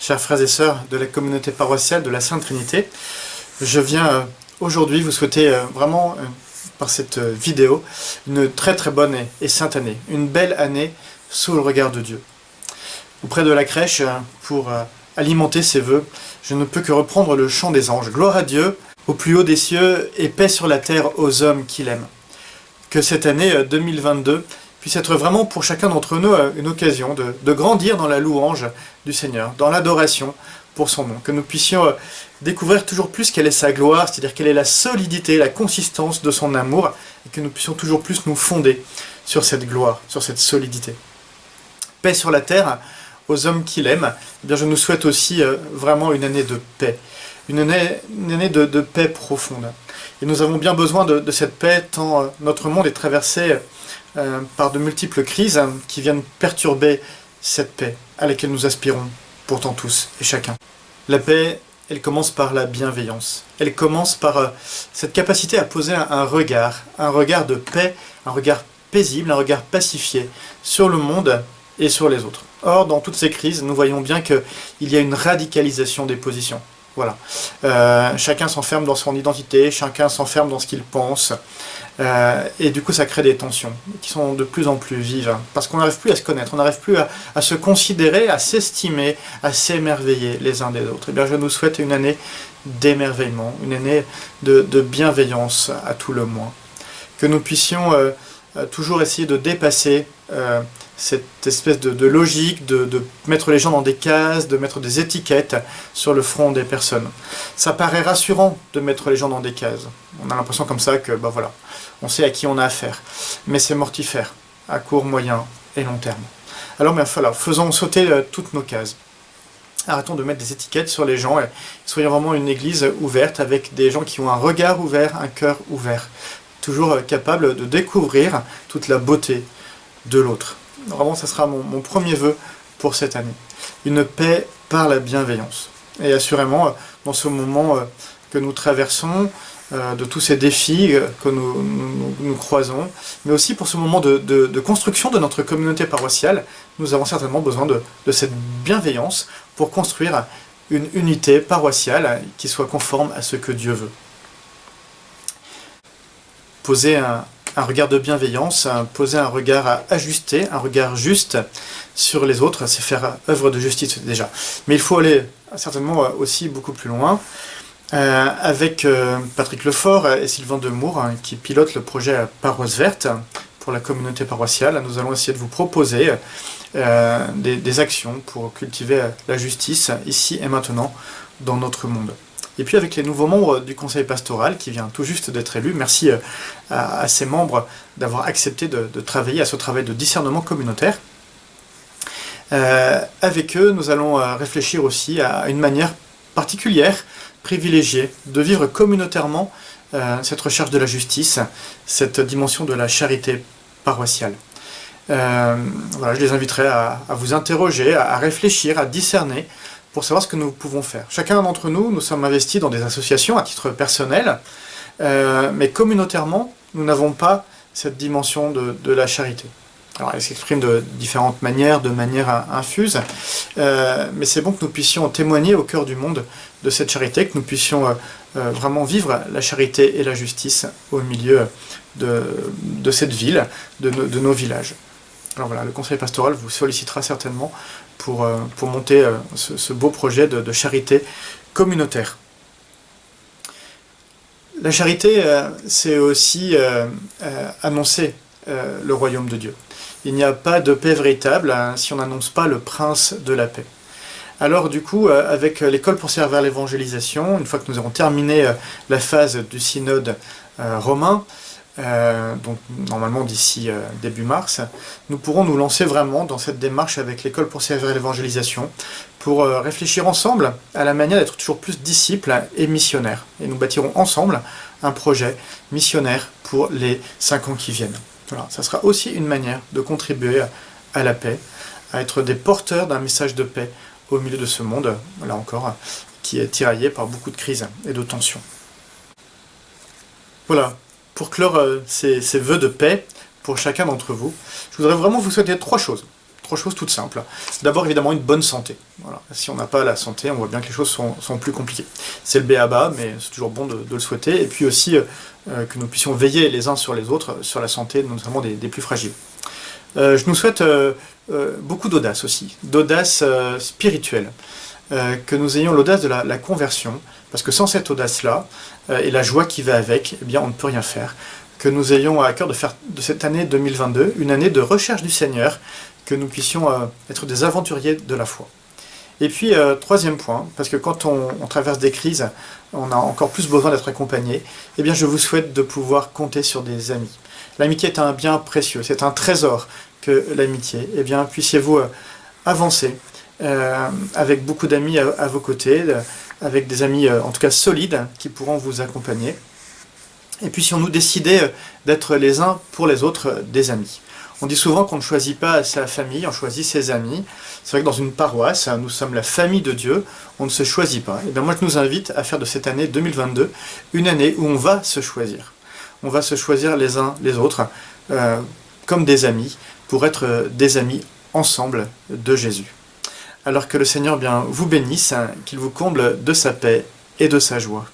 chers frères et sœurs de la communauté paroissiale de la Sainte Trinité. Je viens aujourd'hui vous souhaiter vraiment, par cette vidéo, une très très bonne et sainte année, une belle année sous le regard de Dieu. Auprès de la crèche, pour alimenter ces vœux, je ne peux que reprendre le chant des anges. Gloire à Dieu, au plus haut des cieux, et paix sur la terre aux hommes qu'il aime. Que cette année 2022 puisse être vraiment pour chacun d'entre nous une occasion de grandir dans la louange du Seigneur, dans l'adoration pour son nom. Que nous puissions découvrir toujours plus quelle est sa gloire, c'est-à-dire quelle est la solidité, la consistance de son amour, et que nous puissions toujours plus nous fonder sur cette gloire, sur cette solidité. Paix sur la terre aux hommes qu'il aime. Eh bien, je nous souhaite aussi vraiment une année de paix, une année de paix profonde. Et nous avons bien besoin de cette paix, tant notre monde est traversé par de multiples crises qui viennent perturber cette paix à laquelle nous aspirons pourtant tous et chacun. La paix, elle commence par la bienveillance. Elle commence par cette capacité à poser un regard de paix, un regard paisible, un regard pacifié sur le monde et sur les autres. Or, dans toutes ces crises, nous voyons bien qu'il y a une radicalisation des positions. Voilà. Chacun s'enferme dans son identité, chacun s'enferme dans ce qu'il pense, et du coup ça crée des tensions qui sont de plus en plus vives, parce qu'on n'arrive plus à se connaître, on n'arrive plus à se considérer, à s'estimer, à s'émerveiller les uns des autres. Et bien je nous souhaite une année d'émerveillement, une année de bienveillance à tout le moins. Que nous puissions toujours essayer de dépasser cette espèce de logique, de mettre les gens dans des cases, de mettre des étiquettes sur le front des personnes. Ça paraît rassurant de mettre les gens dans des cases. On a l'impression comme ça que, voilà, on sait à qui on a affaire. Mais c'est mortifère, à court, moyen et long terme. Alors, voilà, faisons sauter toutes nos cases. Arrêtons de mettre des étiquettes sur les gens et soyons vraiment une église ouverte avec des gens qui ont un regard ouvert, un cœur ouvert. Toujours capable de découvrir toute la beauté de l'autre. Vraiment, ça sera mon premier vœu pour cette année. Une paix par la bienveillance. Et assurément, dans ce moment que nous traversons, de tous ces défis que nous croisons, mais aussi pour ce moment de construction de notre communauté paroissiale, nous avons certainement besoin de cette bienveillance pour construire une unité paroissiale qui soit conforme à ce que Dieu veut. Poser un regard de bienveillance, poser un regard ajusté, un regard juste sur les autres, c'est faire œuvre de justice déjà. Mais il faut aller certainement aussi beaucoup plus loin, avec Patrick Lefort et Sylvain Demour, qui pilotent le projet Paroisse Verte pour la communauté paroissiale. Nous allons essayer de vous proposer des actions pour cultiver la justice ici et maintenant dans notre monde. Et puis avec les nouveaux membres du conseil pastoral qui vient tout juste d'être élu, merci à ces membres d'avoir accepté de travailler à ce travail de discernement communautaire. Avec eux, nous allons réfléchir aussi à une manière particulière, privilégiée, de vivre communautairement cette recherche de la justice, cette dimension de la charité paroissiale. Voilà, je les inviterai à vous interroger, à réfléchir, à discerner, pour savoir ce que nous pouvons faire. Chacun d'entre nous sommes investis dans des associations à titre personnel, mais communautairement, nous n'avons pas cette dimension de la charité. Alors elle s'exprime de différentes manières, de manière infuse, mais c'est bon que nous puissions témoigner au cœur du monde de cette charité, que nous puissions vraiment vivre la charité et la justice au milieu de cette ville, de nos villages. Alors voilà, le conseil pastoral vous sollicitera certainement pour monter ce beau projet de charité communautaire. La charité, c'est aussi annoncer le royaume de Dieu. Il n'y a pas de paix véritable si on n'annonce pas le prince de la paix. Alors du coup, avec l'école pour servir l'évangélisation, une fois que nous aurons terminé la phase du synode romain, donc normalement d'ici début mars, nous pourrons nous lancer vraiment dans cette démarche avec l'école pour servir l'évangélisation, pour réfléchir ensemble à la manière d'être toujours plus disciples et missionnaires. Et nous bâtirons ensemble un projet missionnaire pour les 5 ans qui viennent. Voilà, ça sera aussi une manière de contribuer à la paix, à être des porteurs d'un message de paix au milieu de ce monde, là encore, qui est tiraillé par beaucoup de crises et de tensions. Voilà. Pour clore ces vœux de paix pour chacun d'entre vous, je voudrais vraiment vous souhaiter trois trois choses toutes simples. D'abord, évidemment, une bonne santé. Voilà. Si on n'a pas la santé, on voit bien que les choses sont plus compliquées. C'est le b.a.-ba, mais c'est toujours bon de le souhaiter. Et puis aussi, que nous puissions veiller les uns sur les autres, sur la santé, notamment des plus fragiles. Je nous souhaite beaucoup d'audace aussi, d'audace spirituelle. Que nous ayons l'audace de la conversion, parce que sans cette audace-là, et la joie qui va avec, eh bien, on ne peut rien faire. Que nous ayons à cœur de faire de cette année 2022 une année de recherche du Seigneur, que nous puissions être des aventuriers de la foi. Et puis, troisième point, parce que quand on traverse des crises, on a encore plus besoin d'être accompagné, eh bien, je vous souhaite de pouvoir compter sur des amis. L'amitié est un bien précieux, c'est un trésor que l'amitié. Eh bien, puissiez-vous avancer avec beaucoup d'amis à vos côtés, avec des amis en tout cas solides qui pourront vous accompagner. Et puis si on nous décidait d'être les uns pour les autres des amis. On dit souvent qu'on ne choisit pas sa famille, on choisit ses amis. C'est vrai que dans une paroisse, nous sommes la famille de Dieu, on ne se choisit pas. Et bien moi je nous invite à faire de cette année 2022 une année où on va se choisir. On va se choisir les uns les autres comme des amis, pour être des amis ensemble de Jésus. Alors que le Seigneur bien vous bénisse, qu'il vous comble de sa paix et de sa joie.